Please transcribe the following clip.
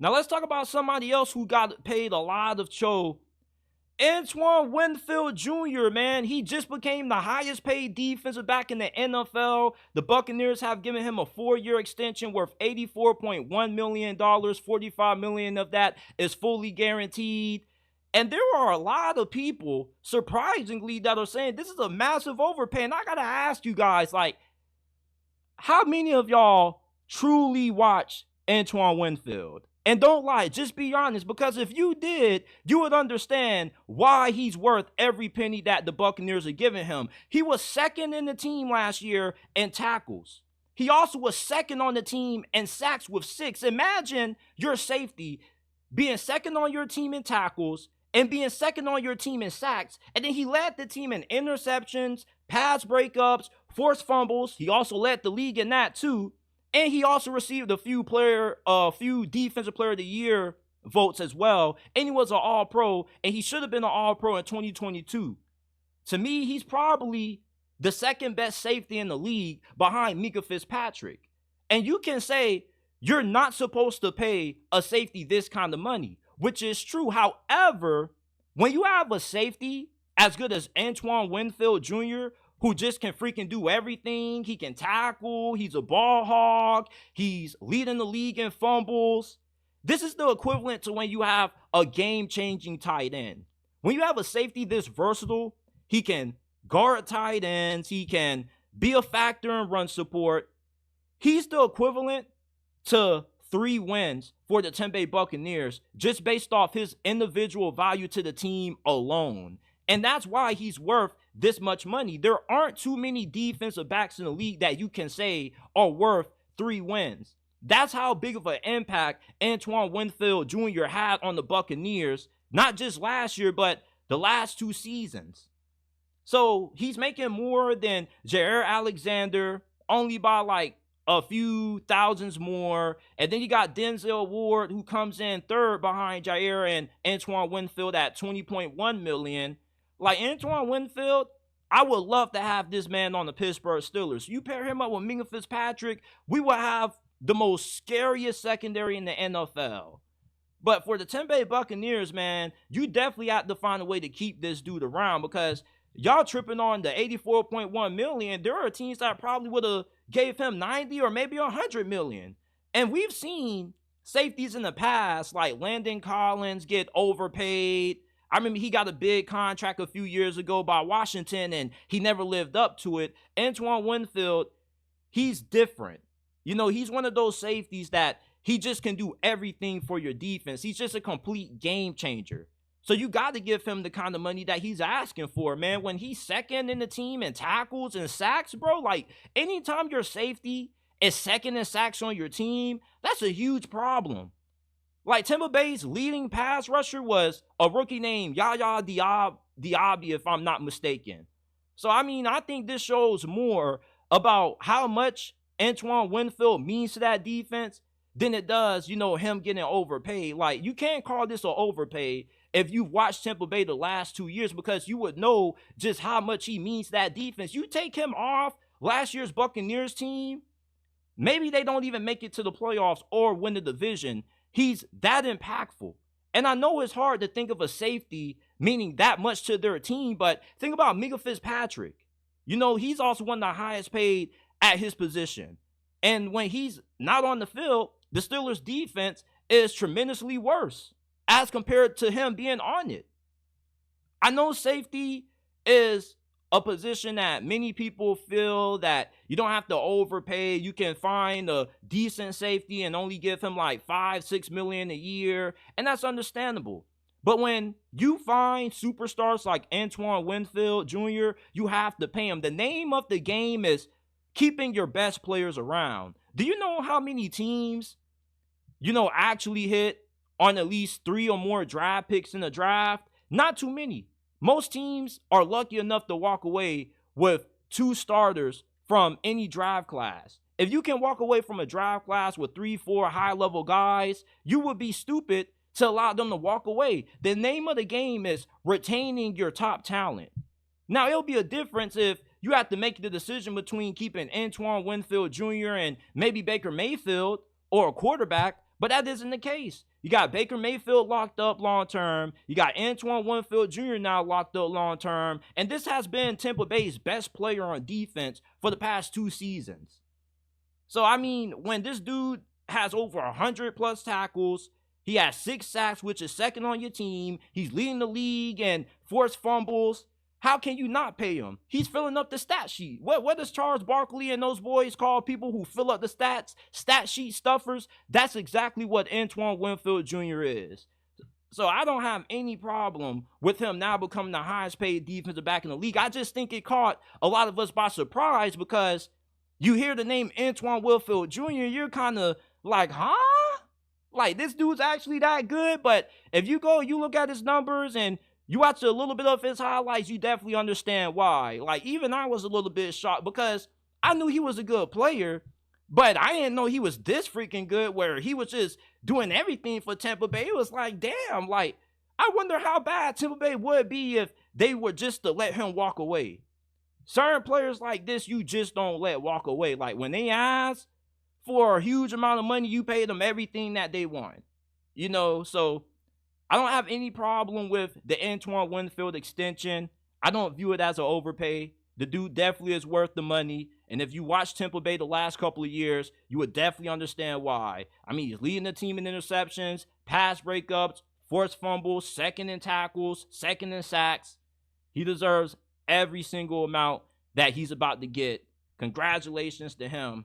Now let's talk about somebody else who got paid a lot of cho. Antoine Winfield Jr., man, he just became the highest paid defensive back in the NFL. The Buccaneers have given him a 4-year extension worth $84.1 million. $45 million of that is fully guaranteed. And there are a lot of people, surprisingly, that are saying this is a massive overpay. And I got to ask you guys, like, how many of y'all truly watch Antoine Winfield? And don't lie, just be honest, because if you did, you would understand why he's worth every penny that the Buccaneers are giving him. He was second in the team last year in tackles. He also was second on the team in sacks with 6. Imagine your safety being second on your team in tackles and being second on your team in sacks. And then he led the team in interceptions, pass breakups, forced fumbles. He also led the league in that too. And he also received a few defensive player of the year votes as well. And he was an all-pro, and he should have been an all-pro in 2022. To me, he's probably the second best safety in the league behind Minkah Fitzpatrick. And you can say you're not supposed to pay a safety this kind of money, which is true. However, when you have a safety as good as Antoine Winfield Jr., who just can freaking do everything. He can tackle. He's a ball hog. He's leading the league in fumbles. This is the equivalent to when you have a game-changing tight end. When you have a safety this versatile, he can guard tight ends. He can be a factor in run support. He's the equivalent to 3 wins for the Tampa Bay Buccaneers just based off his individual value to the team alone. And that's why he's worth this much money. There aren't too many defensive backs in the league that you can say are worth 3 wins. That's how big of an impact Antoine Winfield Jr. had on the Buccaneers, not just last year, but the last 2 seasons. So he's making more than Jair Alexander, only by like a few thousands more. And then you got Denzel Ward, who comes in third behind Jair and Antoine Winfield at $20.1 million. Like Antoine Winfield, I would love to have this man on the Pittsburgh Steelers. You pair him up with Minkah Fitzpatrick, we will have the most scariest secondary in the NFL. But for the Tampa Bay Buccaneers, man, you definitely have to find a way to keep this dude around, because y'all tripping on the $84.1 million. There are teams that probably would have gave him 90 or maybe 100 million. And we've seen safeties in the past, like Landon Collins, get overpaid. I remember he got a big contract a few years ago by Washington, and he never lived up to it. Antoine Winfield, he's different. You know, he's one of those safeties that he just can do everything for your defense. He's just a complete game changer. So you got to give him the kind of money that he's asking for, man. When he's second in the team in tackles and sacks, bro, like anytime your safety is second in sacks on your team, that's a huge problem. Like Tampa Bay's leading pass rusher was a rookie named Yaya Diaby, if I'm not mistaken. So, I mean, I think this shows more about how much Antoine Winfield means to that defense than it does, you know, him getting overpaid. Like, you can't call this an overpay if you've watched Tampa Bay the last 2 years, because you would know just how much he means to that defense. You take him off last year's Buccaneers team, maybe they don't even make it to the playoffs or win the division. He's that impactful. And I know it's hard to think of a safety meaning that much to their team, but think about Minkah Fitzpatrick. You know, he's also one of the highest paid at his position. And when he's not on the field, the Steelers' defense is tremendously worse as compared to him being on it. I know safety is a position that many people feel that you don't have to overpay. You can find a decent safety and only give him like $5-6 million a year, and that's understandable. But when you find superstars like Antoine Winfield Jr., you have to pay him. The name of the game is keeping your best players around. Do you know how many teams, you know, actually hit on at least 3 or more draft picks in the draft? Not too many. Most teams are lucky enough to walk away with 2 starters from any draft class. If you can walk away from a draft class with 3-4 high-level guys, you would be stupid to allow them to walk away. The name of the game is retaining your top talent. Now, it'll be a difference if you have to make the decision between keeping Antoine Winfield Jr. and maybe Baker Mayfield or a quarterback. But that isn't the case. You got Baker Mayfield locked up long term. You got Antoine Winfield Jr. now locked up long term. And this has been Tampa Bay's best player on defense for the past 2 seasons. So, I mean, when this dude has over 100 plus tackles, he has 6 sacks, which is second on your team. He's leading the league in forced fumbles. How can you not pay him? He's filling up the stat sheet. What does Charles Barkley and those boys call people who fill up the stat sheet stuffers? That's exactly what Antoine Winfield Jr. is. So I don't have any problem with him now becoming the highest paid defensive back in the league. I just think it caught a lot of us by surprise because you hear the name Antoine Winfield Jr., you're kind of like, huh? Like, this dude's actually that good? But if you look at his numbers and you watch a little bit of his highlights, you definitely understand why. Like, even I was a little bit shocked because I knew he was a good player, but I didn't know he was this freaking good where he was just doing everything for Tampa Bay. It was like, damn, like, I wonder how bad Tampa Bay would be if they were just to let him walk away. Certain players like this, you just don't let walk away. Like, when they ask for a huge amount of money, you pay them everything that they want. So I don't have any problem with the Antoine Winfield extension. I don't view it as an overpay. The dude definitely is worth the money. And if you watch Tampa Bay the last couple of years, you would definitely understand why. I mean, he's leading the team in interceptions, pass breakups, forced fumbles, second in tackles, second in sacks. He deserves every single amount that he's about to get. Congratulations to him.